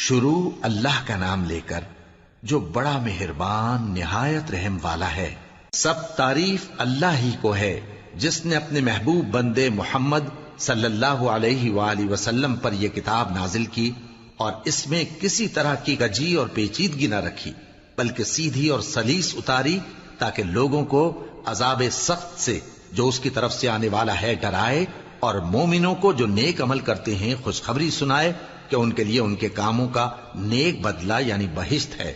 شروع اللہ کا نام لے کر جو بڑا مہربان نہایت رحم والا ہے۔ سب تعریف اللہ ہی کو ہے جس نے اپنے محبوب بندے محمد صلی اللہ علیہ وآلہ وسلم پر یہ کتاب نازل کی اور اس میں کسی طرح کی کجی اور پیچیدگی نہ رکھی، بلکہ سیدھی اور سلیس اتاری تاکہ لوگوں کو عذاب سخت سے جو اس کی طرف سے آنے والا ہے ڈرائے، اور مومنوں کو جو نیک عمل کرتے ہیں خوشخبری سنائے کہ ان کے لیے ان کے کاموں کا نیک بدلہ یعنی بہشت ہے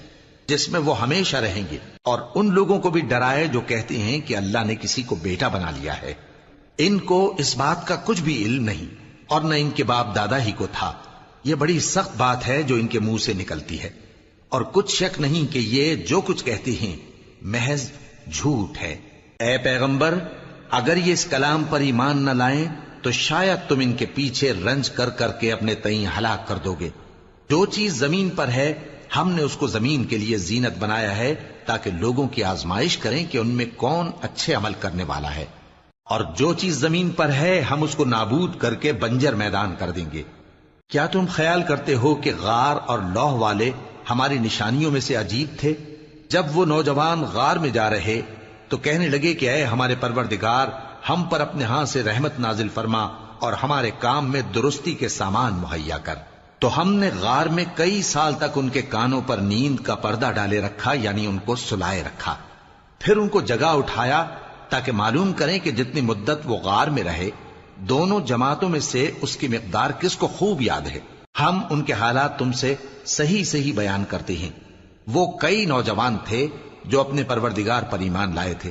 جس میں وہ ہمیشہ رہیں گے، اور ان لوگوں کو بھی ڈرائے جو کہتے ہیں کہ اللہ نے کسی کو بیٹا بنا لیا ہے۔ ان کو اس بات کا کچھ بھی علم نہیں اور نہ ان کے باپ دادا ہی کو تھا۔ یہ بڑی سخت بات ہے جو ان کے منہ سے نکلتی ہے، اور کچھ شک نہیں کہ یہ جو کچھ کہتے ہیں محض جھوٹ ہے۔ اے پیغمبر، اگر یہ اس کلام پر ایمان نہ لائیں تو شاید تم ان کے پیچھے رنج کر کر کے اپنے تئیں ہلاک کر دو گے۔ جو چیز زمین پر ہے ہم نے اس کو زمین کے لیے زینت بنایا ہے تاکہ لوگوں کی آزمائش کریں کہ ان میں کون اچھے عمل کرنے والا ہے، اور جو چیز زمین پر ہے ہم اس کو نابود کر کے بنجر میدان کر دیں گے۔ کیا تم خیال کرتے ہو کہ غار اور لوح والے ہماری نشانیوں میں سے عجیب تھے؟ جب وہ نوجوان غار میں جا رہے تو کہنے لگے کہ اے ہمارے پروردگار، ہم پر اپنے ہاں سے رحمت نازل فرما اور ہمارے کام میں درستی کے سامان مہیا کر۔ تو ہم نے غار میں کئی سال تک ان کے کانوں پر نیند کا پردہ ڈالے رکھا، یعنی ان کو سلائے رکھا، پھر ان کو جگا اٹھایا تاکہ معلوم کریں کہ جتنی مدت وہ غار میں رہے دونوں جماعتوں میں سے اس کی مقدار کس کو خوب یاد ہے۔ ہم ان کے حالات تم سے صحیح صحیح بیان کرتے ہیں۔ وہ کئی نوجوان تھے جو اپنے پروردگار پر ایمان لائے تھے،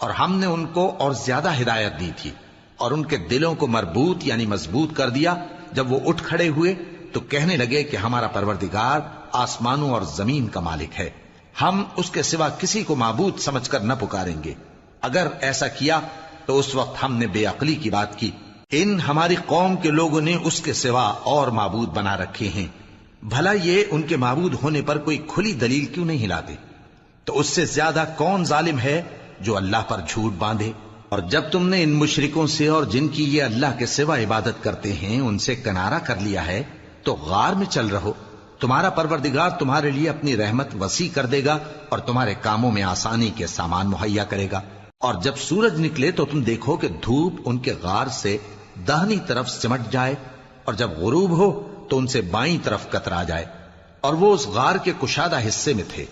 اور ہم نے ان کو اور زیادہ ہدایت دی تھی، اور ان کے دلوں کو مربوط یعنی مضبوط کر دیا۔ جب وہ اٹھ کھڑے ہوئے تو کہنے لگے کہ ہمارا پروردگار آسمانوں اور زمین کا مالک ہے، ہم اس کے سوا کسی کو معبود سمجھ کر نہ پکاریں گے۔ اگر ایسا کیا تو اس وقت ہم نے بے عقلی کی بات کی۔ ان ہماری قوم کے لوگوں نے اس کے سوا اور معبود بنا رکھے ہیں، بھلا یہ ان کے معبود ہونے پر کوئی کھلی دلیل کیوں نہیں لاتے؟ تو اس سے زیادہ کون ظالم ہے جو اللہ پر جھوٹ باندھے؟ اور جب تم نے ان مشرکوں سے اور جن کی یہ اللہ کے سوا عبادت کرتے ہیں ان سے کنارہ کر لیا ہے تو غار میں چل رہو، تمہارا پروردگار تمہارے لیے اپنی رحمت وسیع کر دے گا اور تمہارے کاموں میں آسانی کے سامان مہیا کرے گا۔ اور جب سورج نکلے تو تم دیکھو کہ دھوپ ان کے غار سے داہنی طرف سمٹ جائے، اور جب غروب ہو تو ان سے بائیں طرف کترا جائے، اور وہ اس غار کے کشادہ حصے میں تھے۔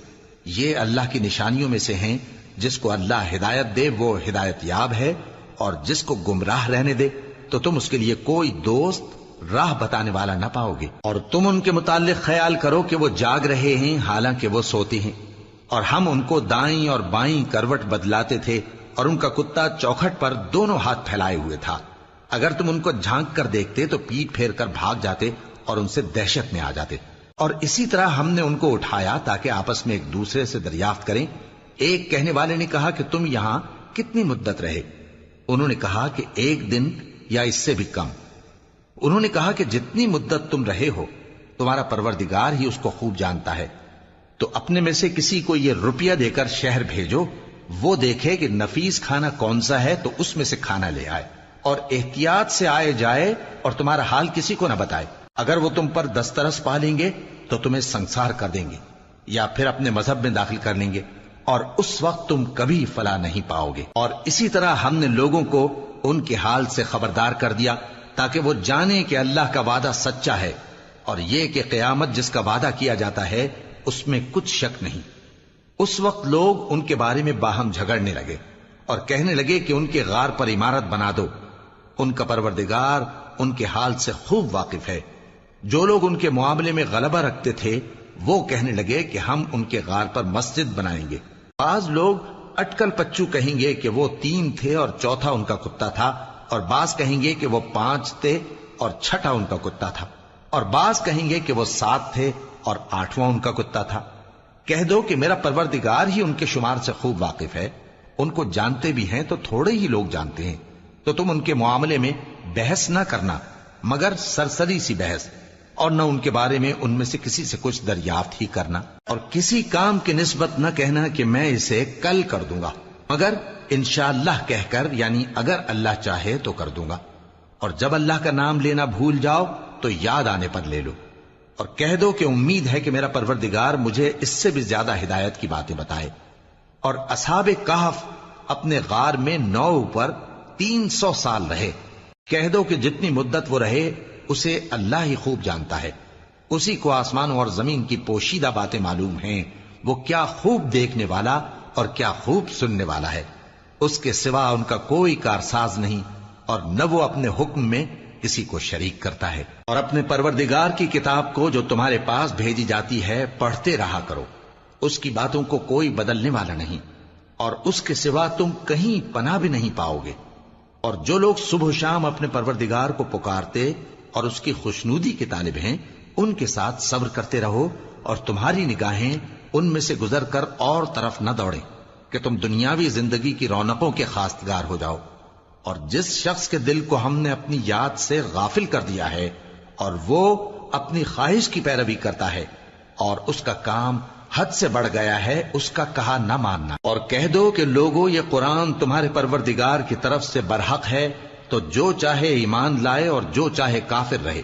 یہ اللہ کی نشانیوں میں سے ہیں، جس کو اللہ ہدایت دے وہ ہدایت یاب ہے، اور جس کو گمراہ رہنے دے تو تم اس کے لیے کوئی دوست راہ بتانے والا نہ پاؤ گے۔ اور تم ان کے متعلق خیال کرو کہ وہ جاگ رہے ہیں حالانکہ وہ سوتے ہیں، اور ہم ان کو دائیں اور بائیں کروٹ بدلاتے تھے، اور ان کا کتا چوکھٹ پر دونوں ہاتھ پھیلائے ہوئے تھا۔ اگر تم ان کو جھانک کر دیکھتے تو پیٹ پھیر کر بھاگ جاتے اور ان سے دہشت میں آ جاتے۔ اور اسی طرح ہم نے ان کو اٹھایا تاکہ آپس میں ایک دوسرے سے دریافت کریں۔ ایک کہنے والے نے کہا کہ تم یہاں کتنی مدت رہے؟ انہوں نے کہا کہ 1 دن یا اس سے بھی کم۔ انہوں نے کہا کہ جتنی مدت تم رہے ہو تمہارا پروردگار ہی اس کو خوب جانتا ہے، تو اپنے میں سے کسی کو یہ روپیہ دے کر شہر بھیجو، وہ دیکھے کہ نفیس کھانا کون سا ہے تو اس میں سے کھانا لے آئے، اور احتیاط سے آئے جائے اور تمہارا حال کسی کو نہ بتائے۔ اگر وہ تم پر دسترس پا لیں گے تو تمہیں سنسار کر دیں گے یا پھر اپنے مذہب میں داخل کر لیں گے، اور اس وقت تم کبھی فلاح نہیں پاؤ گے۔ اور اسی طرح ہم نے لوگوں کو ان کے حال سے خبردار کر دیا تاکہ وہ جانیں کہ اللہ کا وعدہ سچا ہے، اور یہ کہ قیامت جس کا وعدہ کیا جاتا ہے اس میں کچھ شک نہیں۔ اس وقت لوگ ان کے بارے میں باہم جھگڑنے لگے اور کہنے لگے کہ ان کے غار پر عمارت بنا دو۔ ان کا پروردگار ان کے حال سے خوب واقف ہے۔ جو لوگ ان کے معاملے میں غلبہ رکھتے تھے وہ کہنے لگے کہ ہم ان کے غار پر مسجد بنائیں گے۔ بعض لوگ اٹکل پچو کہیں گے کہ وہ 3 تھے اور چوتھا ان کا کتا تھا، اور بعض کہیں گے کہ وہ 5 تھے اور چھٹا ان کا کتا تھا، اور بعض کہیں گے کہ وہ 7 تھے اور 8واں ان کا کتا تھا۔ کہہ دو کہ میرا پروردگار ہی ان کے شمار سے خوب واقف ہے، ان کو جانتے بھی ہیں تو تھوڑے ہی لوگ جانتے ہیں۔ تو تم ان کے معاملے میں بحث نہ کرنا مگر سرسری سی بحث، اور نہ ان کے بارے میں ان میں سے کسی سے کچھ دریافت ہی کرنا، اور کسی کام کی نسبت نہ کہنا کہ میں اسے کل کر دوں گا، مگر انشاءاللہ کہہ کر یعنی اگر اللہ چاہے تو کر دوں گا۔ اور جب اللہ کا نام لینا بھول جاؤ تو یاد آنے پر لے لو۔ اور کہہ دو کہ امید ہے کہ میرا پروردگار مجھے اس سے بھی زیادہ ہدایت کی باتیں بتائے۔ اور اصحاب کہف اپنے غار میں 9 پر 300 سال رہے۔ کہہ دو کہ جتنی مدت وہ رہے اسے اللہ ہی خوب جانتا ہے، اسی کو آسمانوں اور زمین کی پوشیدہ باتیں معلوم ہیں، وہ کیا خوب دیکھنے والا اور کیا خوب سننے والا ہے۔ اس کے سوا ان کا کوئی کارساز نہیں، اور نہ وہ اپنے حکم میں کسی کو شریک کرتا ہے۔ اور اپنے پروردگار کی کتاب کو جو تمہارے پاس بھیجی جاتی ہے پڑھتے رہا کرو، اس کی باتوں کو کوئی بدلنے والا نہیں، اور اس کے سوا تم کہیں پناہ بھی نہیں پاؤ گے۔ اور جو لوگ صبح و شام اپنے پروردگار کو پکارتے اور اس کی خوشنودی کے طالب ہیں، ان کے ساتھ صبر کرتے رہو، اور تمہاری نگاہیں ان میں سے گزر کر اور طرف نہ دوڑیں کہ تم دنیاوی زندگی کی رونقوں کے خواستگار ہو جاؤ۔ اور جس شخص کے دل کو ہم نے اپنی یاد سے غافل کر دیا ہے اور وہ اپنی خواہش کی پیروی کرتا ہے اور اس کا کام حد سے بڑھ گیا ہے، اس کا کہا نہ ماننا۔ اور کہہ دو کہ لوگوں، یہ قرآن تمہارے پروردگار کی طرف سے برحق ہے، تو جو چاہے ایمان لائے اور جو چاہے کافر رہے۔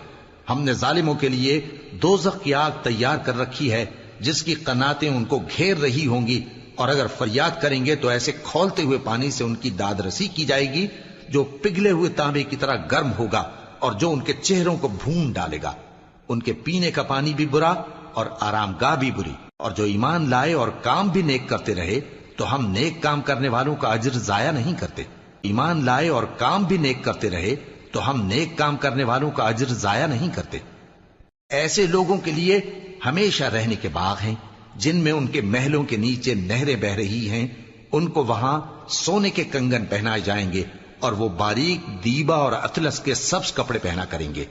ہم نے ظالموں کے لیے دوزخ کی آگ تیار کر رکھی ہے جس کی قناتیں ان کو گھیر رہی ہوں گی، اور اگر فریاد کریں گے تو ایسے کھولتے ہوئے پانی سے ان کی داد رسی کی جائے گی جو پگھلے ہوئے تانبے کی طرح گرم ہوگا، اور جو ان کے چہروں کو بھون ڈالے گا۔ ان کے پینے کا پانی بھی برا اور آرام گاہ بھی بری۔ اور جو ایمان لائے اور کام بھی نیک کرتے رہے تو ہم نیک کام کرنے والوں کا اجر ضائع نہیں کرتے۔ ایمان لائے اور کام بھی نیک کرتے رہے تو ہم نیک کام کرنے والوں کا اجر ضائع نہیں کرتے۔ ایسے لوگوں کے لیے ہمیشہ رہنے کے باغ ہیں جن میں ان کے محلوں کے نیچے نہریں بہ رہی ہیں، ان کو وہاں سونے کے کنگن پہنائے جائیں گے، اور وہ باریک دیبا اور اطلس کے سبز کپڑے پہنا کریں گے،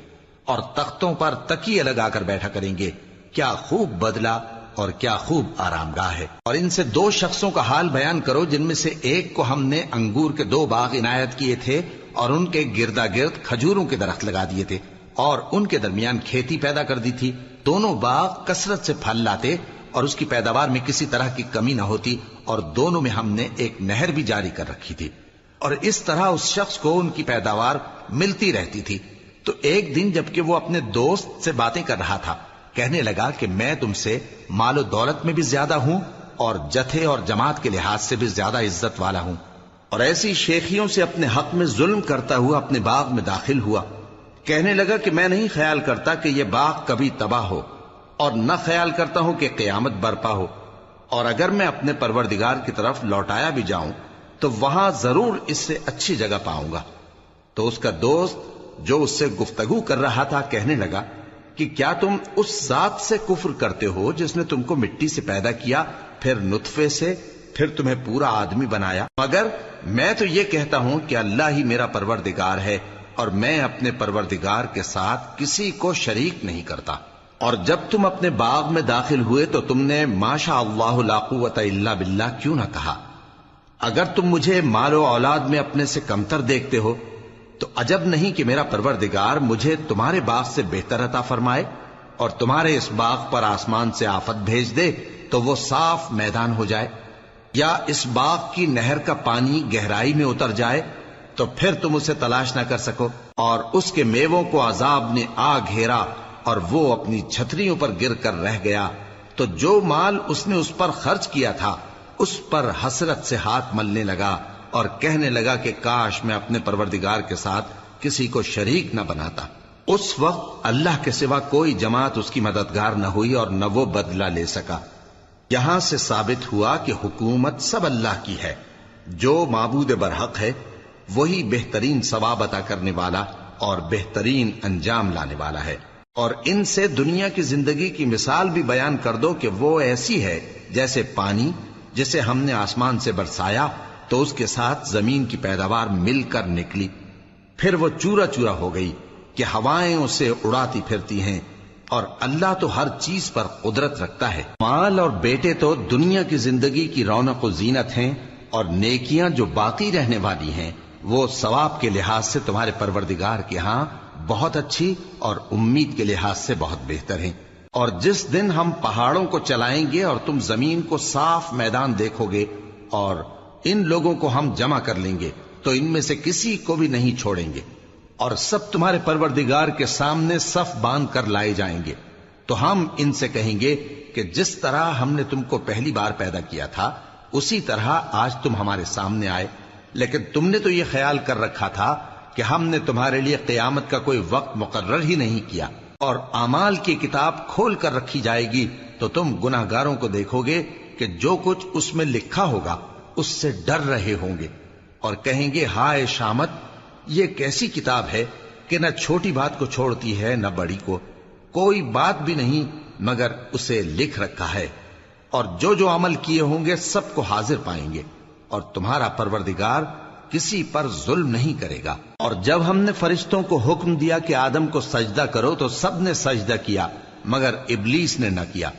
اور تختوں پر تکیے لگا کر بیٹھا کریں گے۔ کیا خوب بدلہ اور کیا خوب آرام گاہ ہے۔ اور ان سے 2 شخصوں کا حال بیان کرو جن میں سے ایک کو ہم نے انگور کے 2 باغ عنایت کیے تھے اور ان کے گردا گرد کھجوروں کے درخت لگا دیے تھے، اور ان کے درمیان کھیتی پیدا کر دی تھی۔ دونوں باغ کثرت سے پھل لاتے اور اس کی پیداوار میں کسی طرح کی کمی نہ ہوتی، اور دونوں میں ہم نے ایک نہر بھی جاری کر رکھی تھی، اور اس طرح اس شخص کو ان کی پیداوار ملتی رہتی تھی۔ تو ایک دن جبکہ وہ اپنے دوست سے باتیں کر رہا تھا، کہنے لگا کہ میں تم سے مال و دولت میں بھی زیادہ ہوں اور جتھے اور جماعت کے لحاظ سے بھی زیادہ عزت والا ہوں، اور ایسی شیخیوں سے اپنے حق میں ظلم کرتا ہوا اپنے باغ میں داخل ہوا۔ کہنے لگا کہ میں نہیں خیال کرتا کہ یہ باغ کبھی تباہ ہو، اور نہ خیال کرتا ہوں کہ قیامت برپا ہو، اور اگر میں اپنے پروردگار کی طرف لوٹایا بھی جاؤں تو وہاں ضرور اس سے اچھی جگہ پاؤں گا۔ تو اس کا دوست جو اس سے گفتگو کر رہا تھا کہنے لگا کہ کیا تم اس ذات سے کفر کرتے ہو جس نے تم کو مٹی سے پیدا کیا، پھر نطفے سے، پھر تمہیں پورا آدمی بنایا؟ مگر میں تو یہ کہتا ہوں کہ اللہ ہی میرا پروردگار ہے، اور میں اپنے پروردگار کے ساتھ کسی کو شریک نہیں کرتا۔ اور جب تم اپنے باغ میں داخل ہوئے تو تم نے ما شاء اللہ لا قوت الا باللہ کیوں نہ کہا؟ اگر تم مجھے مال و اولاد میں اپنے سے کمتر دیکھتے ہو تو عجب نہیں کہ میرا پروردگار مجھے تمہارے باغ سے بہتر عطا فرمائے، اور تمہارے اس باغ پر آسمان سے آفت بھیج دے تو وہ صاف میدان ہو جائے، یا اس باغ کی نہر کا پانی گہرائی میں اتر جائے تو پھر تم اسے تلاش نہ کر سکو، اور اس کے میووں کو عذاب نے آ گھیرا اور وہ اپنی چھتریوں پر گر کر رہ گیا، تو جو مال اس نے اس پر خرچ کیا تھا اس پر حسرت سے ہاتھ ملنے لگا اور کہنے لگا کہ کاش میں اپنے پروردگار کے ساتھ کسی کو شریک نہ بناتا۔ اس وقت اللہ کے سوا کوئی جماعت اس کی مددگار نہ ہوئی اور نہ وہ بدلہ لے سکا۔ یہاں سے ثابت ہوا کہ حکومت سب اللہ کی ہے، جو معبود برحق ہے وہی بہترین ثواب عطا کرنے والا اور بہترین انجام لانے والا ہے۔ اور ان سے دنیا کی زندگی کی مثال بھی بیان کر دو کہ وہ ایسی ہے جیسے پانی جسے ہم نے آسمان سے برسایا تو اس کے ساتھ زمین کی پیداوار مل کر نکلی، پھر وہ چورا چورا ہو گئی کہ ہوائیں اسے اڑاتی پھرتی ہیں، اور اللہ تو ہر چیز پر قدرت رکھتا ہے۔ مال اور بیٹے تو دنیا کی زندگی کی رونق و زینت ہیں، اور نیکیاں جو باقی رہنے والی ہیں وہ ثواب کے لحاظ سے تمہارے پروردگار کے ہاں بہت اچھی اور امید کے لحاظ سے بہت بہتر ہیں۔ اور جس دن ہم پہاڑوں کو چلائیں گے اور تم زمین کو صاف میدان دیکھو گے، اور ان لوگوں کو ہم جمع کر لیں گے تو ان میں سے کسی کو بھی نہیں چھوڑیں گے، اور سب تمہارے پروردگار کے سامنے صف باندھ کر لائے جائیں گے، تو ہم ان سے کہیں گے کہ جس طرح ہم نے تم کو پہلی بار پیدا کیا تھا اسی طرح آج تم ہمارے سامنے آئے، لیکن تم نے تو یہ خیال کر رکھا تھا کہ ہم نے تمہارے لیے قیامت کا کوئی وقت مقرر ہی نہیں کیا، اور اعمال کی کتاب کھول کر رکھی جائے گی تو تم گناہگاروں کو دیکھو گے کہ جو کچھ اس میں لکھا ہوگا اس سے ڈر رہے ہوں گے، اور کہیں گے ہائے شامت، یہ کیسی کتاب ہے کہ نہ چھوٹی بات کو چھوڑتی ہے نہ بڑی کو، کوئی بات بھی نہیں مگر اسے لکھ رکھا ہے، اور جو جو عمل کیے ہوں گے سب کو حاضر پائیں گے، اور تمہارا پروردگار کسی پر ظلم نہیں کرے گا۔ اور جب ہم نے فرشتوں کو حکم دیا کہ آدم کو سجدہ کرو تو سب نے سجدہ کیا مگر ابلیس نے نہ کیا،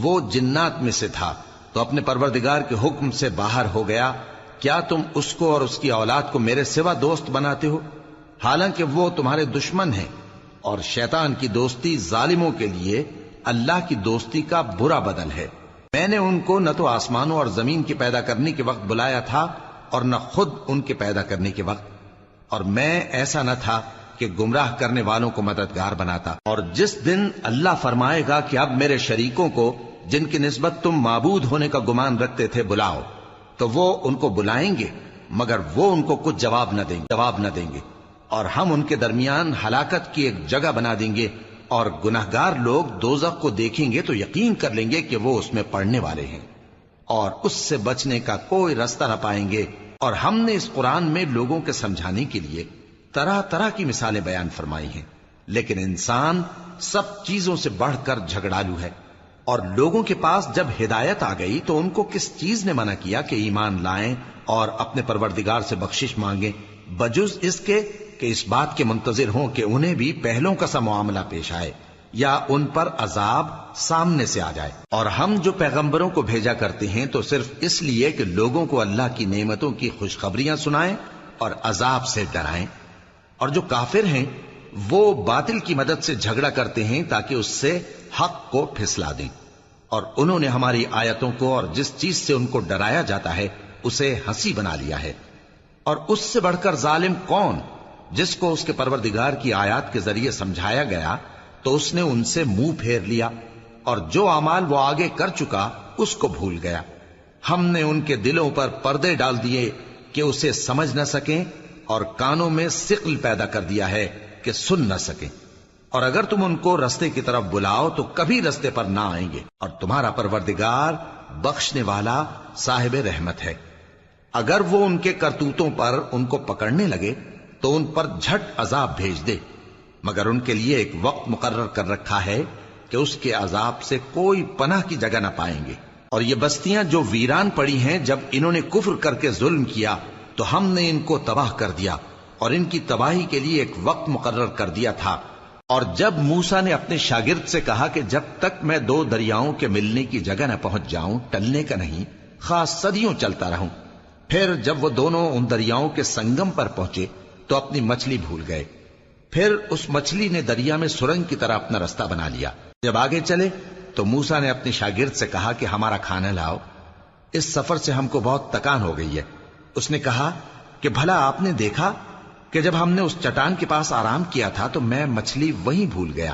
وہ جنات میں سے تھا تو اپنے پروردگار کے حکم سے باہر ہو گیا۔ کیا تم اس کو اور اس کی اولاد کو میرے سوا دوست بناتے ہو، حالانکہ وہ تمہارے دشمن ہیں، اور شیطان کی دوستی ظالموں کے لیے اللہ کی دوستی کا برا بدل ہے۔ میں نے ان کو نہ تو آسمانوں اور زمین کے پیدا کرنے کے وقت بلایا تھا اور نہ خود ان کے پیدا کرنے کے وقت، اور میں ایسا نہ تھا کہ گمراہ کرنے والوں کو مددگار بناتا۔ اور جس دن اللہ فرمائے گا کہ اب میرے شریکوں کو جن کی نسبت تم معبود ہونے کا گمان رکھتے تھے بلاؤ، تو وہ ان کو بلائیں گے مگر وہ ان کو کچھ جواب نہ دیں گے، اور ہم ان کے درمیان ہلاکت کی ایک جگہ بنا دیں گے، اور گناہگار لوگ دوزخ کو دیکھیں گے تو یقین کر لیں گے کہ وہ اس میں پڑنے والے ہیں، اور اس سے بچنے کا کوئی راستہ نہ پائیں گے۔ اور ہم نے اس قرآن میں لوگوں کے سمجھانے کے لیے طرح طرح کی مثالیں بیان فرمائی ہیں، لیکن انسان سب چیزوں سے بڑھ کر جھگڑالو ہے، اور لوگوں کے پاس جب ہدایت آ گئی تو ان کو کس چیز نے منع کیا کہ ایمان لائیں اور اپنے پروردگار سے بخشش مانگیں، بجز اس کے کہ اس بات کے منتظر ہوں کہ انہیں بھی پہلوں کا سا معاملہ پیش آئے یا ان پر عذاب سامنے سے آ جائے۔ اور ہم جو پیغمبروں کو بھیجا کرتے ہیں تو صرف اس لیے کہ لوگوں کو اللہ کی نعمتوں کی خوشخبریاں سنائیں اور عذاب سے ڈرائیں، اور جو کافر ہیں وہ باطل کی مدد سے جھگڑا کرتے ہیں تاکہ اس سے حق کو پھسلا دیں، اور انہوں نے ہماری آیتوں کو اور جس چیز سے ان کو ڈرایا جاتا ہے اسے ہنسی بنا لیا ہے۔ اور اس سے بڑھ کر ظالم کون، جس کو اس کے پروردگار کی آیات کے ذریعے سمجھایا گیا تو اس نے ان سے منہ پھیر لیا، اور جو اعمال وہ آگے کر چکا اس کو بھول گیا۔ ہم نے ان کے دلوں پر پردے ڈال دیے کہ اسے سمجھ نہ سکیں، اور کانوں میں ثقل پیدا کر دیا ہے کہ سن نہ سکیں، اور اگر تم ان کو رستے کی طرف بلاؤ تو کبھی رستے پر نہ آئیں گے، اور تمہارا پروردگار بخشنے والا صاحب رحمت ہے۔ اگر وہ ان کے کرتوتوں پر ان کو پکڑنے لگے تو ان پر جھٹ عذاب بھیج دے، مگر ان کے لیے ایک وقت مقرر کر رکھا ہے کہ اس کے عذاب سے کوئی پناہ کی جگہ نہ پائیں گے۔ اور یہ بستیاں جو ویران پڑی ہیں، جب انہوں نے کفر کر کے ظلم کیا تو ہم نے ان کو تباہ کر دیا، اور ان کی تباہی کے لیے ایک وقت مقرر کر دیا تھا۔ اور جب موسیٰ نے اپنے شاگرد سے کہا کہ جب تک میں دو دریاؤں کے ملنے کی جگہ نہ پہنچ جاؤں ٹلنے کا نہیں، خاص صدیوں چلتا رہوں، پھر جب وہ دونوں ان دریاؤں کے سنگم پر پہنچے تو اپنی مچھلی بھول گئے، پھر اس مچھلی نے دریا میں سرنگ کی طرح اپنا راستہ بنا لیا۔ جب آگے چلے تو موسیٰ نے اپنے شاگرد سے کہا کہ ہمارا کھانا لاؤ، اس سفر سے ہم کو بہت تکان ہو گئی ہے۔ اس نے کہا کہ بھلا آپ نے دیکھا کہ جب ہم نے اس چٹان کے پاس آرام کیا تھا تو میں مچھلی وہیں بھول گیا،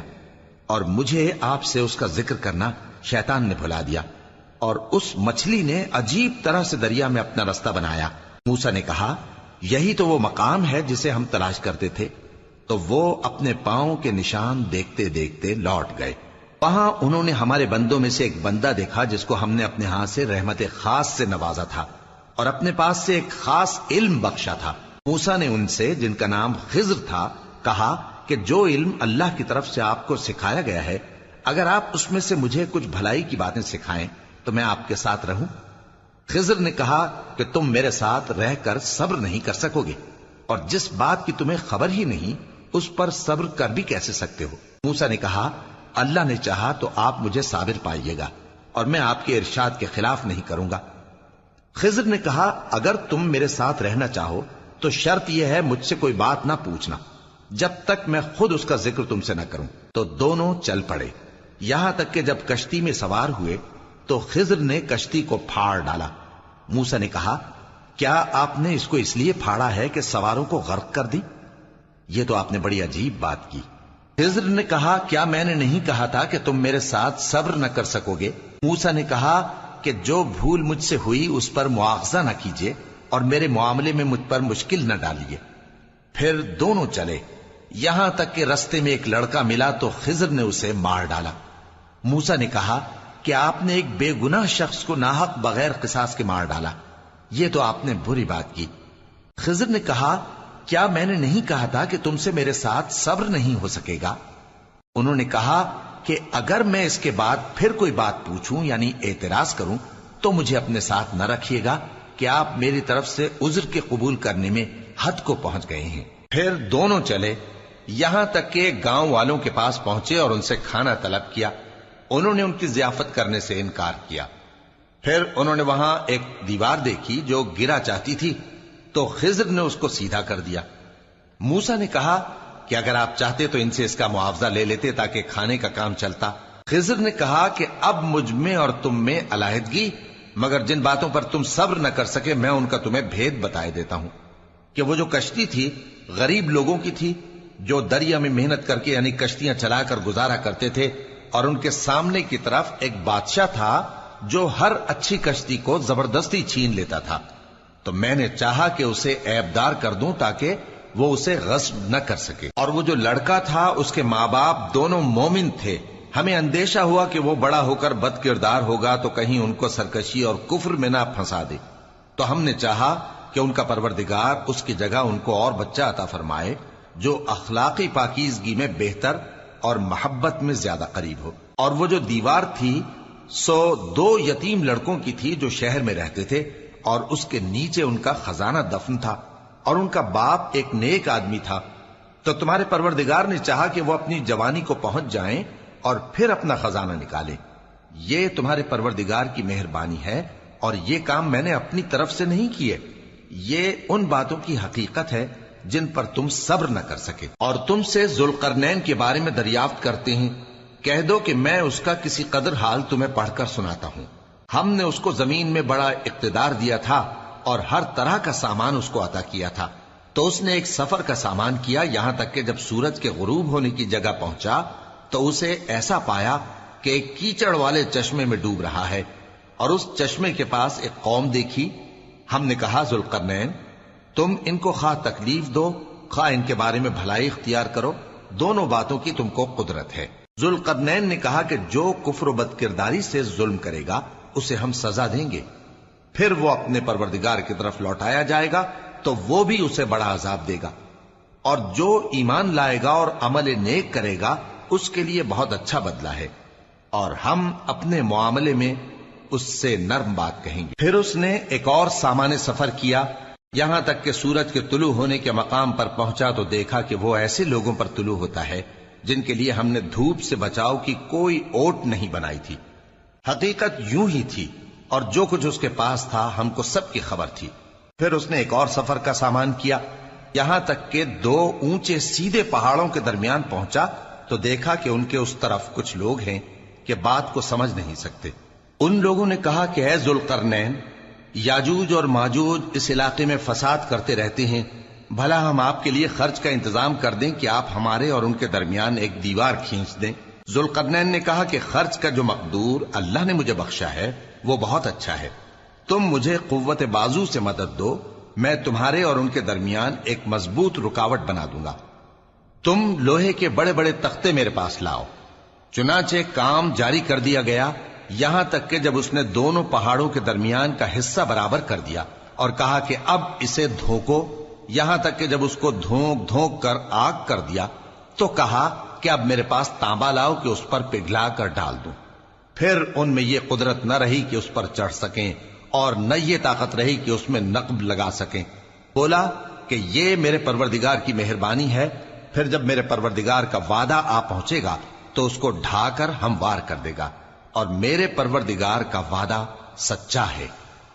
اور مجھے آپ سے اس کا ذکر کرنا شیطان نے بھلا دیا، اور اس مچھلی نے عجیب طرح سے دریا میں اپنا راستہ بنایا۔ موسیٰ نے کہا یہی تو وہ مقام ہے جسے ہم تلاش کرتے تھے، تو وہ اپنے پاؤں کے نشان دیکھتے دیکھتے لوٹ گئے۔ وہاں انہوں نے ہمارے بندوں میں سے ایک بندہ دیکھا جس کو ہم نے اپنے ہاتھ سے رحمت خاص سے نوازا تھا اور اپنے پاس سے ایک خاص علم بخشا تھا۔ موسیٰ نے ان سے، جن کا نام خضر تھا، کہا کہ جو علم اللہ کی طرف سے آپ کو سکھایا گیا ہے، اگر آپ اس میں سے مجھے کچھ بھلائی کی باتیں سکھائیں تو میں آپ کے ساتھ رہوں۔ خضر نے کہا کہ تم میرے ساتھ رہ کر صبر نہیں کر سکو گے، اور جس بات کی تمہیں خبر ہی نہیں اس پر صبر کر بھی کیسے سکتے ہو؟ موسیٰ نے کہا اللہ نے چاہا تو آپ مجھے صابر پائیے گا، اور میں آپ کے ارشاد کے خلاف نہیں کروں گا۔ خضر نے کہا اگر تم میرے ساتھ رہنا چاہو تو شرط یہ ہے مجھ سے کوئی بات نہ پوچھنا جب تک میں خود اس کا ذکر تم سے نہ کروں۔ تو دونوں چل پڑے، یہاں تک کہ جب کشتی میں سوار ہوئے تو خضر نے کشتی کو پھاڑ ڈالا۔ موسیٰ نے کہا کیا آپ نے اس کو اس لیے پھاڑا ہے کہ سواروں کو غرق کر دی؟ یہ تو آپ نے بڑی عجیب بات کی۔ خضر نے کہا کیا میں نے نہیں کہا تھا کہ تم میرے ساتھ صبر نہ کر سکو گے؟ موسیٰ نے کہا کہ جو بھول مجھ سے ہوئی اس پر مواخذہ نہ کیجیے اور میرے معاملے میں مجھ پر مشکل نہ ڈالیے۔ پھر دونوں چلے، یہاں تک کہ رستے میں ایک لڑکا ملا تو خضر نے اسے مار ڈالا۔ موسیٰ نے کہا کہ آپ نے ایک بے گناہ شخص کو ناحق بغیر قصاص کے مار ڈالا، یہ تو آپ نے بری بات کی۔ خضر نے کہا کیا میں نے نہیں کہا تھا کہ تم سے میرے ساتھ صبر نہیں ہو سکے گا؟ انہوں نے کہا کہ اگر میں اس کے بعد پھر کوئی بات پوچھوں یعنی اعتراض کروں تو مجھے اپنے ساتھ نہ رکھیے گا کہ آپ میری طرف سے عذر کے قبول کرنے میں حد کو پہنچ گئے ہیں۔ پھر دونوں چلے، یہاں تک کہ گاؤں والوں کے پاس پہنچے اور ان سے کھانا طلب کیا۔ انہوں نے ان کی ضیافت کرنے سے انکار کیا۔ پھر انہوں نے وہاں ایک دیوار دیکھی جو گرا چاہتی تھی تو خضر نے اس کو سیدھا کر دیا۔ موسیٰ نے کہا کہ اگر آپ چاہتے تو ان سے اس کا معاوضہ لے لیتے تاکہ کھانے کا کام چلتا۔ خضر نے کہا کہ اب مجھ میں اور تم میں علیحدگی، مگر جن باتوں پر تم صبر نہ کر سکے میں ان کا تمہیں بھید بتائے دیتا ہوں کہ وہ جو کشتی تھی غریب لوگوں کی تھی جو دریا میں محنت کر کے یعنی کشتیاں چلا کر گزارا کرتے تھے، اور ان کے سامنے کی طرف ایک بادشاہ تھا جو ہر اچھی کشتی کو زبردستی چھین لیتا تھا، تو میں نے چاہا کہ اسے عیبدار کر دوں تاکہ وہ اسے غصب نہ کر سکے۔ اور وہ جو لڑکا تھا اس کے ماں باپ دونوں مومن تھے، ہمیں اندیشہ ہوا کہ وہ بڑا ہو کر بد کردار ہوگا تو کہیں ان کو سرکشی اور کفر میں نہ پھنسا دے، تو ہم نے چاہا کہ ان کا پروردگار اس کی جگہ ان کو اور بچہ عطا فرمائے جو اخلاقی پاکیزگی میں بہتر اور محبت میں زیادہ قریب ہو۔ اور وہ جو دیوار تھی سو 2 یتیم لڑکوں کی تھی جو شہر میں رہتے تھے، اور اس کے نیچے ان کا خزانہ دفن تھا، اور ان کا باپ ایک نیک آدمی تھا۔ تو تمہارے پروردگار نے چاہا کہ وہ اپنی جوانی کو پہنچ جائیں اور پھر اپنا خزانہ نکالے۔ یہ تمہارے پروردگار کی مہربانی ہے، اور یہ کام میں نے اپنی طرف سے نہیں کیے، یہ ان باتوں کی حقیقت ہے جن پر تم صبر نہ کر سکے۔ اور تم سے ذوالقرنین کے بارے میں دریافت کرتے ہیں، کہہ دو کہ میں اس کا کسی قدر حال تمہیں پڑھ کر سناتا ہوں۔ ہم نے اس کو زمین میں بڑا اقتدار دیا تھا اور ہر طرح کا سامان اس کو عطا کیا تھا، تو اس نے ایک سفر کا سامان کیا، یہاں تک کہ جب سورج کے غروب ہونے کی جگہ پہنچا تو اسے ایسا پایا کہ ایک کیچڑ والے چشمے میں ڈوب رہا ہے، اور اس چشمے کے پاس ایک قوم دیکھی۔ ہم نے کہا ذوالقرنین تم ان کو خواہ تکلیف دو خواہ ان کے بارے میں بھلائی اختیار کرو، دونوں باتوں کی تم کو قدرت ہے۔ ذوالقرنین نے کہا کہ جو کفر و بد کرداری سے ظلم کرے گا اسے ہم سزا دیں گے، پھر وہ اپنے پروردگار کی طرف لوٹایا جائے گا تو وہ بھی اسے بڑا عذاب دے گا، اور جو ایمان لائے گا اور عمل نیک کرے گا اس کے لیے بہت اچھا بدلہ ہے، اور ہم اپنے معاملے میں اس سے نرم بات کہیں گے۔ پھر اس نے ایک اور سامان سفر کیا، یہاں تک کہ سورج کے طلوع ہونے کے مقام پر پہنچا تو دیکھا کہ وہ ایسے لوگوں پر طلوع ہوتا ہے جن کے لیے ہم نے دھوپ سے بچاؤ کی کوئی اوٹ نہیں بنائی تھی۔ حقیقت یوں ہی تھی، اور جو کچھ اس کے پاس تھا ہم کو سب کی خبر تھی۔ پھر اس نے ایک اور سفر کا سامان کیا، یہاں تک کہ 2 اونچے سیدھے پہاڑوں کے درمیان پہنچا تو دیکھا کہ ان کے اس طرف کچھ لوگ ہیں کہ بات کو سمجھ نہیں سکتے۔ ان لوگوں نے کہا کہ اے ذوالقرنین، یاجوج اور ماجوج اس علاقے میں فساد کرتے رہتے ہیں، بھلا ہم آپ کے لیے خرچ کا انتظام کر دیں کہ آپ ہمارے اور ان کے درمیان ایک دیوار کھینچ دیں۔ ذوالقرنین نے کہا کہ خرچ کا جو مقدور اللہ نے مجھے بخشا ہے وہ بہت اچھا ہے، تم مجھے قوت بازو سے مدد دو، میں تمہارے اور ان کے درمیان ایک مضبوط رکاوٹ بنا دوں گا۔ تم لوہے کے بڑے بڑے تختے میرے پاس لاؤ۔ چنانچہ کام جاری کر دیا گیا، یہاں تک کہ جب اس نے دونوں پہاڑوں کے درمیان کا حصہ برابر کر دیا اور کہا کہ اب اسے دھوکو، یہاں تک کہ جب اس کو دھونک دھونک کر آگ کر دیا تو کہا کہ اب میرے پاس تانبا لاؤ کہ اس پر پگھلا کر ڈال دوں۔ پھر ان میں یہ قدرت نہ رہی کہ اس پر چڑھ سکیں، اور نہ یہ طاقت رہی کہ اس میں نقب لگا سکیں۔ بولا کہ یہ میرے پروردگار کی مہربانی ہے، پھر جب میرے پروردگار کا وعدہ آ پہنچے گا تو اس کو ڈھا کر ہموار کر دے گا، اور میرے پروردگار کا وعدہ سچا ہے۔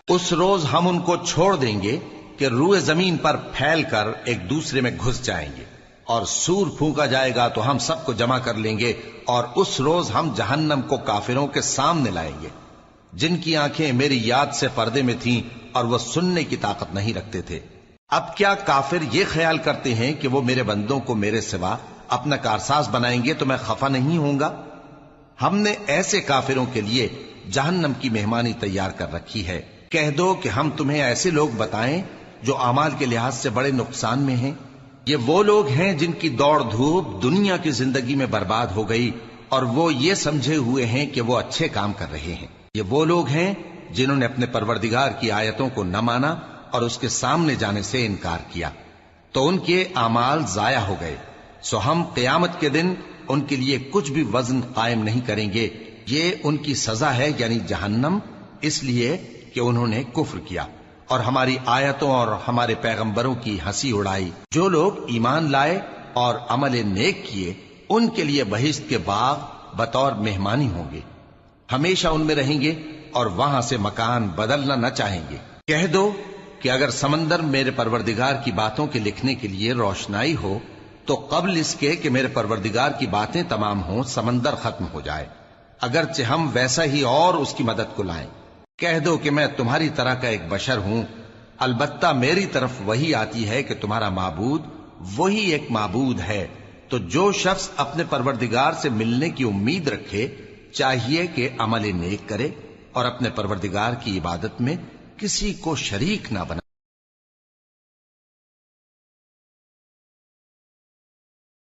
اس روز ہم ان کو چھوڑ دیں گے کہ روئے زمین پر پھیل کر ایک دوسرے میں گھس جائیں گے، اور سور پھونکا جائے گا تو ہم سب کو جمع کر لیں گے، اور اس روز ہم جہنم کو کافروں کے سامنے لائیں گے جن کی آنکھیں میری یاد سے پردے میں تھیں اور وہ سننے کی طاقت نہیں رکھتے تھے۔ اب کیا کافر یہ خیال کرتے ہیں کہ وہ میرے بندوں کو میرے سوا اپنا کارساز بنائیں گے تو میں خفا نہیں ہوں گا؟ ہم نے ایسے کافروں کے لیے جہنم کی مہمانی تیار کر رکھی ہے۔ کہہ دو کہ ہم تمہیں ایسے لوگ بتائیں جو اعمال کے لحاظ سے بڑے نقصان میں ہیں؟ یہ وہ لوگ ہیں جن کی دوڑ دھوپ دنیا کی زندگی میں برباد ہو گئی اور وہ یہ سمجھے ہوئے ہیں کہ وہ اچھے کام کر رہے ہیں۔ یہ وہ لوگ ہیں جنہوں نے اپنے پروردگار کی آیتوں کو نہ مانا اور اس کے سامنے جانے سے انکار کیا، تو ان کے اعمال ضائع ہو گئے۔ سو ہم قیامت کے دن ان کے لیے کچھ بھی وزن قائم نہیں کریں گے۔ یہ ان کی سزا ہے، یعنی جہنم، اس لیے کہ انہوں نے کفر کیا اور ہماری آیتوں اور ہمارے پیغمبروں کی ہنسی اڑائی۔ جو لوگ ایمان لائے اور عمل نیک کیے ان کے لیے بہشت کے باغ بطور مہمانی ہوں گے، ہمیشہ ان میں رہیں گے اور وہاں سے مکان بدلنا نہ چاہیں گے۔ کہہ دو کہ اگر سمندر میرے پروردگار کی باتوں کے لکھنے کے لیے روشنائی ہو تو قبل اس کے کہ میرے پروردگار کی باتیں تمام ہوں سمندر ختم ہو جائے، اگرچہ ہم ویسا ہی اور اس کی مدد کو لائیں۔ کہہ دو کہ میں تمہاری طرح کا ایک بشر ہوں، البتہ میری طرف وہی آتی ہے کہ تمہارا معبود وہی ایک معبود ہے۔ تو جو شخص اپنے پروردگار سے ملنے کی امید رکھے چاہیے کہ عمل نیک کرے اور اپنے پروردگار کی عبادت میں کسی کو شریک نہ بنائے۔